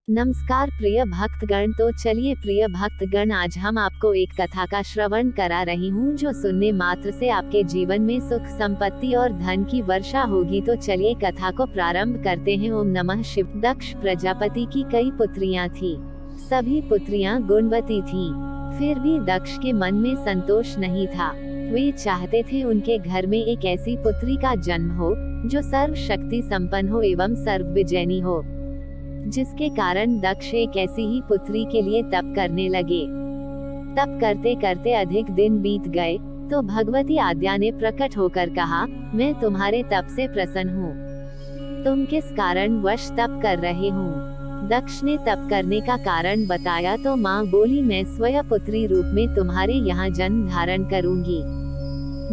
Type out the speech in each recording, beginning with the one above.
नमस्कार प्रिय भक्तगण। तो चलिए प्रिय भक्तगण, आज हम आपको एक कथा का श्रवण करा रही हूँ जो सुनने मात्र से आपके जीवन में सुख संपत्ति और धन की वर्षा होगी। तो चलिए कथा को प्रारंभ करते हैं। ओम नमः शिव। दक्ष प्रजापति की कई पुत्रियां थी। सभी पुत्रियां गुणवती थीं। फिर भी दक्ष के मन में संतोष नहीं था। वे चाहते थे उनके घर में एक ऐसी पुत्री का जन्म हो जो सर्व शक्ति संपन्न हो एवं सर्व विजयनी हो, जिसके कारण दक्ष एक ऐसी ही पुत्री के लिए तप करने लगे। तप करते करते अधिक दिन बीत गए तो भगवती आद्या ने प्रकट होकर कहा, मैं तुम्हारे तप से प्रसन्न हूँ। तुम किस कारण वश तप कर रहे हो? दक्ष ने तप करने का कारण बताया तो माँ बोली, मैं स्वयं पुत्री रूप में तुम्हारे यहाँ जन्म धारण करूंगी।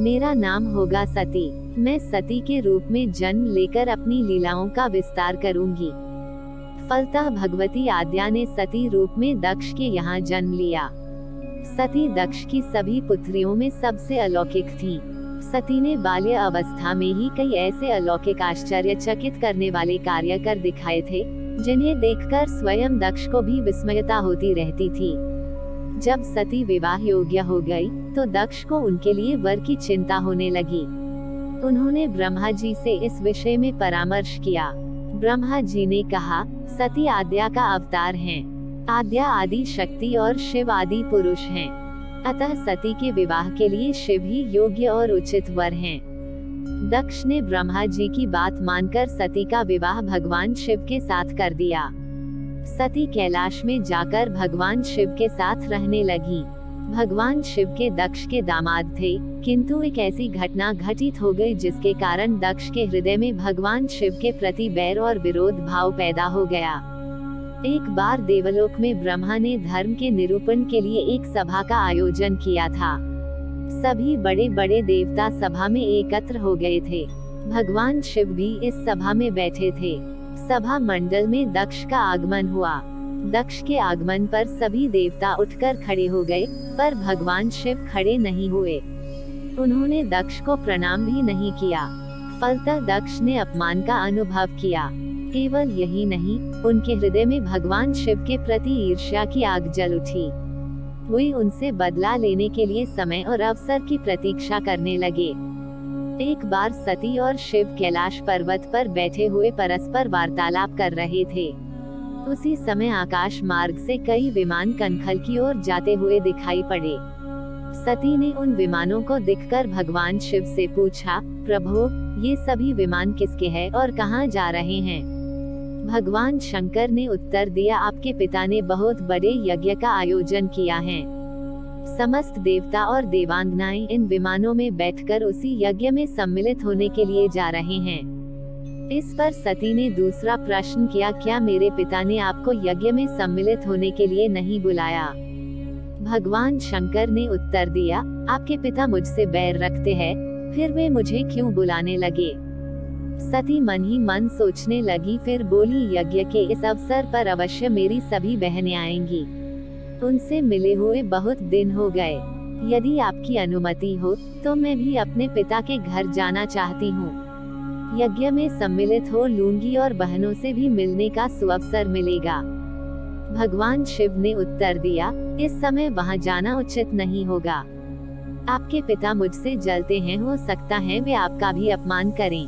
मेरा नाम होगा सती। मैं सती के रूप में जन्म लेकर अपनी लीलाओं का विस्तार करूंगी। फलतः भगवती आद्या ने सती रूप में दक्ष के यहाँ जन्म लिया। सती दक्ष की सभी पुत्रियों में सबसे अलौकिक थी। सती ने बाल्य अवस्था में ही कई ऐसे अलौकिक आश्चर्यचकित करने वाले कार्य कर दिखाए थे जिन्हें देखकर स्वयं दक्ष को भी विस्मयता होती रहती थी। जब सती विवाह योग्य हो गई तो दक्ष को उनके लिए वर की चिंता होने लगी। उन्होंने ब्रह्मा जी से इस विषय में परामर्श किया। ब्रह्मा जी ने कहा, सती आद्या का अवतार हैं। आद्या आदि शक्ति और शिव आदि पुरुष हैं। अतः सती के विवाह के लिए शिव ही योग्य और उचित वर हैं। दक्ष ने ब्रह्मा जी की बात मानकर सती का विवाह भगवान शिव के साथ कर दिया। सती कैलाश में जाकर भगवान शिव के साथ रहने लगी। भगवान शिव के दक्ष के दामाद थे, किंतु एक ऐसी घटना घटित हो गई जिसके कारण दक्ष के हृदय में भगवान शिव के प्रति बैर और विरोध भाव पैदा हो गया। एक बार देवलोक में ब्रह्मा ने धर्म के निरूपण के लिए एक सभा का आयोजन किया था। सभी बड़े बड़े देवता सभा में एकत्र हो गए थे। भगवान शिव भी इस सभा में बैठे थे। सभा मंडल में दक्ष का आगमन हुआ। दक्ष के आगमन पर सभी देवता उठकर खड़े हो गए, पर भगवान शिव खड़े नहीं हुए। उन्होंने दक्ष को प्रणाम भी नहीं किया। फलतः दक्ष ने अपमान का अनुभव किया। केवल यही नहीं, उनके हृदय में भगवान शिव के प्रति ईर्ष्या की आग जल उठी। वे उनसे बदला लेने के लिए समय और अवसर की प्रतीक्षा करने लगे। एक बार सती और शिव कैलाश पर्वत पर बैठे हुए परस्पर वार्तालाप कर रहे थे। उसी समय आकाश मार्ग से कई विमान कनखल की ओर जाते हुए दिखाई पड़े। सती ने उन विमानों को देखकर भगवान शिव से पूछा, प्रभु, ये सभी विमान किसके हैं और कहाँ जा रहे हैं? भगवान शंकर ने उत्तर दिया, आपके पिता ने बहुत बड़े यज्ञ का आयोजन किया है। समस्त देवता और देवांगनाएं इन विमानों में बैठकर उसी यज्ञ में सम्मिलित होने के लिए जा रहे हैं। इस पर सती ने दूसरा प्रश्न किया, क्या मेरे पिता ने आपको यज्ञ में सम्मिलित होने के लिए नहीं बुलाया? भगवान शंकर ने उत्तर दिया, आपके पिता मुझसे बैर रखते हैं, फिर वे मुझे क्यों बुलाने लगे? सती मन ही मन सोचने लगी, फिर बोली, यज्ञ के इस अवसर पर अवश्य मेरी सभी बहनें आएंगी। उनसे मिले हुए बहुत दिन हो गए। यदि आपकी अनुमति हो तो मैं भी अपने पिता के घर जाना चाहती हूँ। यज्ञ में सम्मिलित हो लूंगी और बहनों से भी मिलने का सुअवसर मिलेगा। भगवान शिव ने उत्तर दिया, इस समय वहां जाना उचित नहीं होगा। आपके पिता मुझसे जलते हैं, हो सकता है वे आपका भी अपमान करें।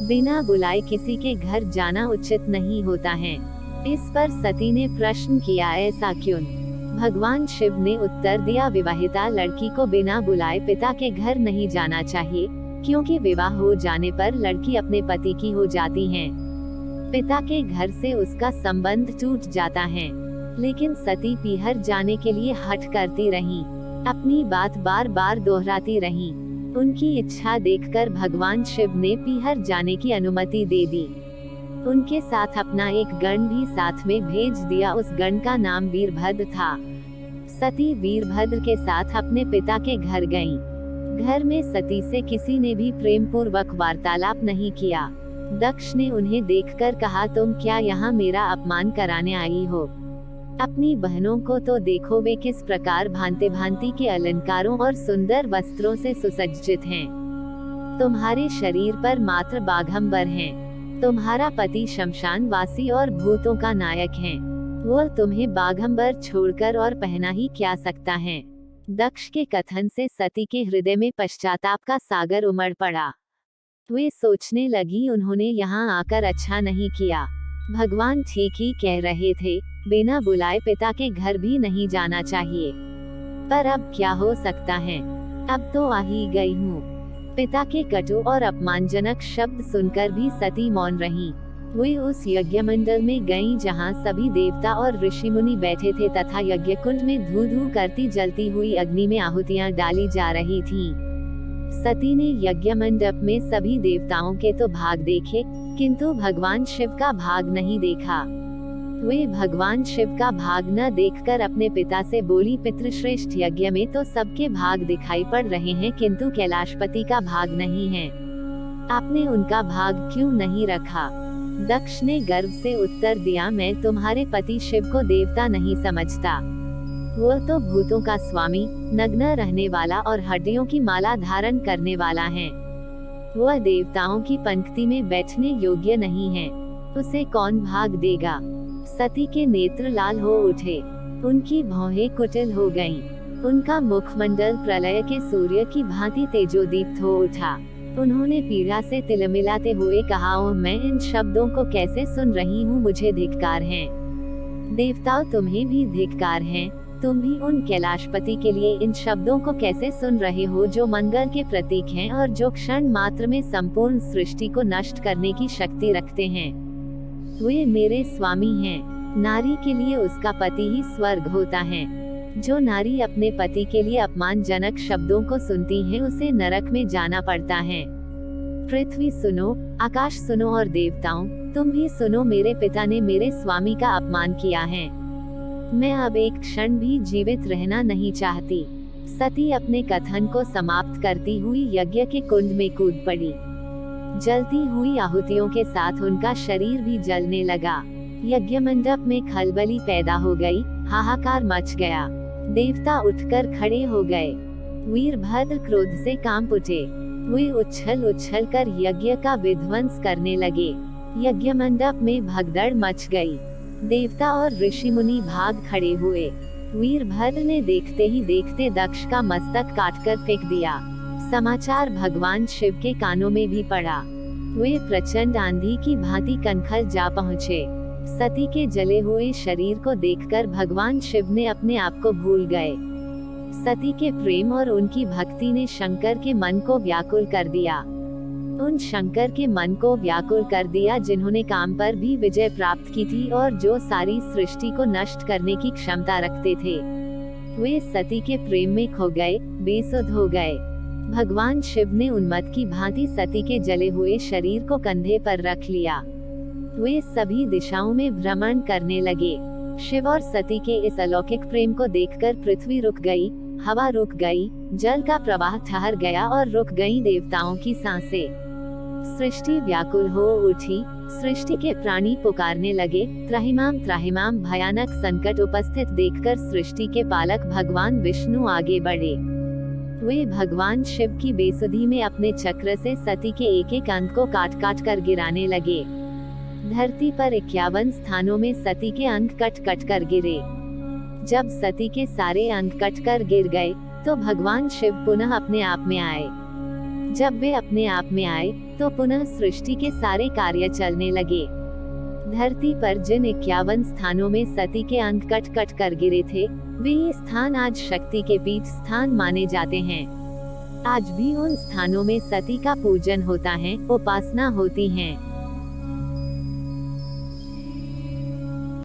बिना बुलाए किसी के घर जाना उचित नहीं होता है। इस पर सती ने प्रश्न किया, ऐसा क्यों? भगवान शिव ने उत्तर दिया, विवाहिता लड़की को बिना बुलाए पिता के घर नहीं जाना चाहिए, क्योंकि विवाह हो जाने पर लड़की अपने पति की हो जाती है। पिता के घर से उसका संबंध टूट जाता है। लेकिन सती पीहर जाने के लिए हठ करती रही, अपनी बात बार बार दोहराती रही। उनकी इच्छा देखकर भगवान शिव ने पीहर जाने की अनुमति दे दी। उनके साथ अपना एक गण भी साथ में भेज दिया। उस गण का नाम वीरभद्र था। सती वीरभद्र के साथ अपने पिता के घर गईं। घर में सती से किसी ने भी प्रेम पूर्वक वार्तालाप नहीं किया। दक्ष ने उन्हें देखकर कहा, तुम क्या यहाँ मेरा अपमान कराने आई हो? अपनी बहनों को तो देखो, वे किस प्रकार भांति भांति के अलंकारों और सुंदर वस्त्रों से सुसज्जित हैं। तुम्हारे शरीर पर मात्र बाघंबर हैं। तुम्हारा पति शमशानवासी और भूतों का नायक है। वो तुम्हें बाघंबर छोड़कर और पहना ही क्या सकता है। दक्ष के कथन से सती के हृदय में पश्चाताप का सागर उमड़ पड़ा। वे सोचने लगी, उन्होंने यहाँ आकर अच्छा नहीं किया। भगवान ठीक ही कह रहे थे, बिना बुलाए पिता के घर भी नहीं जाना चाहिए। पर अब क्या हो सकता है, अब तो आ ही गई हूँ। पिता के कटु और अपमानजनक शब्द सुनकर भी सती मौन रही। वे उस यज्ञ मंडल में गईं जहाँ सभी देवता और ऋषि मुनि बैठे थे तथा यज्ञ कुंड में धू धू करती जलती हुई अग्नि में आहुतियाँ डाली जा रही थीं। सती ने यज्ञ मंडप में सभी देवताओं के तो भाग देखे, किंतु भगवान शिव का भाग नहीं देखा। वे भगवान शिव का भाग न देखकर अपने पिता से बोली, पितृश्रेष्ठ यज्ञ में तो सबके भाग दिखाई पड़ रहे हैं, किंतु कैलाशपति का भाग नहीं है। आपने उनका भाग क्यों नहीं रखा? दक्ष ने गर्व से उत्तर दिया, मैं तुम्हारे पति शिव को देवता नहीं समझता। वो तो भूतों का स्वामी, नग्न रहने वाला और हड्डियों की माला धारण करने वाला है। वह देवताओं की पंक्ति में बैठने योग्य नहीं है। उसे कौन भाग देगा? सती के नेत्र लाल हो उठे, उनकी भौहें कुटिल हो गईं। उनका मुखमंडल प्रलय के सूर्य की भांति तेजोदीप्त हो उठा। उन्होंने पीड़ा से तिलमिलाते हुए कहा, ओह, मैं इन शब्दों को कैसे सुन रही हूँ, मुझे धिक्कार है। देवताओं, तुम्हें भी धिक्कार है। तुम भी उन कैलाशपति के लिए इन शब्दों को कैसे सुन रहे हो जो मंगल के प्रतीक हैं और जो क्षण मात्र में संपूर्ण सृष्टि को नष्ट करने की शक्ति रखते हैं। वे मेरे स्वामी हैं। नारी के लिए उसका पति ही स्वर्ग होता है। जो नारी अपने पति के लिए अपमानजनक शब्दों को सुनती है, उसे नरक में जाना पड़ता है। पृथ्वी सुनो, आकाश सुनो और देवताओं, तुम भी सुनो, मेरे पिता ने मेरे स्वामी का अपमान किया है। मैं अब एक क्षण भी जीवित रहना नहीं चाहती। सती अपने कथन को समाप्त करती हुई यज्ञ के कुंड में कूद पड़ी। जलती हुई आहुतियों के साथ उनका शरीर भी जलने लगा। यज्ञ मंडप में खलबली पैदा हो गई, हाहाकार मच गया। देवता उठकर खड़े हो गए। वीरभद्र क्रोध से कांप उठे। वे उछल उछल कर यज्ञ का विध्वंस करने लगे। यज्ञ मंडप में भगदड़ मच गई। देवता और ऋषि मुनि भाग खड़े हुए। वीरभद्र ने देखते ही देखते दक्ष का मस्तक काटकर फेंक दिया। समाचार भगवान शिव के कानों में भी पड़ा। वे प्रचंड आंधी की भांति कनखल जा पहुँचे। सती के जले हुए शरीर को देखकर भगवान शिव ने अपने आप को भूल गए। सती के प्रेम और उनकी भक्ति ने शंकर के मन को व्याकुल कर दिया। उन शंकर के मन को व्याकुल कर दिया जिन्होंने काम पर भी विजय प्राप्त की थी और जो सारी सृष्टि को नष्ट करने की क्षमता रखते थे। वे सती के प्रेम में खो गए, बेसुध हो गए। भगवान शिव ने उन्मत्त की भांति सती के जले हुए शरीर को कंधे पर रख लिया। वे सभी दिशाओं में भ्रमण करने लगे। शिव और सती के इस अलौकिक प्रेम को देखकर पृथ्वी रुक गई, हवा रुक गई, जल का प्रवाह ठहर गया और रुक गईं देवताओं की सांसें। सृष्टि व्याकुल हो उठी। सृष्टि के प्राणी पुकारने लगे, त्राहिमाम त्राहिमाम। भयानक संकट उपस्थित देखकर सृष्टि के पालक भगवान विष्णु आगे बढ़े। वे भगवान शिव की बेसुधी में अपने चक्र से सती के एक एक अंग को काट काट कर गिराने लगे। धरती पर 51 स्थानों में सती के अंग कट कट कर गिरे। जब सती के सारे अंग कट कर गिर गए, तो भगवान शिव पुनः अपने आप में आए। जब वे अपने आप में आए, तो पुनः सृष्टि के सारे कार्य चलने लगे। धरती पर जिन 51 स्थानों में सती के अंग कट कट कर गिरे थे, वे ये स्थान आज शक्ति के पीठ स्थान माने जाते हैं। आज भी उन स्थानों में सती का पूजन होता है, उपासना होती है।